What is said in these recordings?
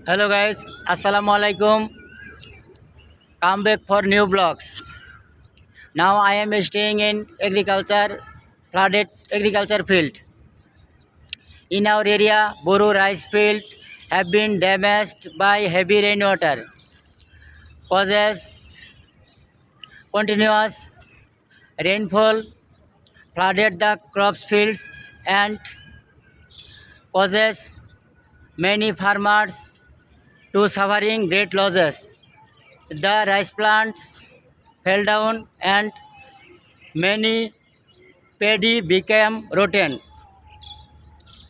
Hello guys, Assalamu alaikum. Come back for new vlogs. Now I am staying in flooded agriculture field. In our area, Boru rice field have been damaged by heavy rainwater, causes continuous rainfall flooded the crops fields and causes many farmers to suffering great losses. The rice plants fell down and many paddy became rotten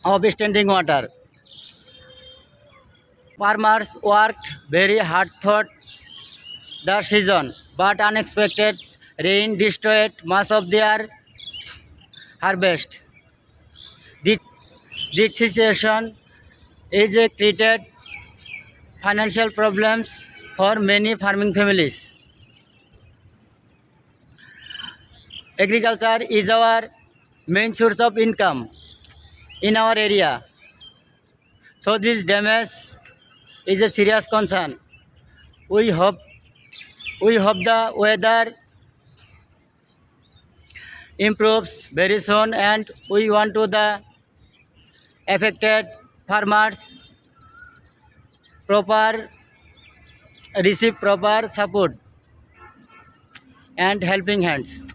of standing water. Farmers worked very hard throughout the season, but unexpected rain destroyed much of their harvest. This, this situation is created financial problems for many farming families. Agriculture is our main source of income in our area. So this damage is a serious concern. We hope the weather improves very soon and we want to the affected farmers proper receive proper support and helping hands.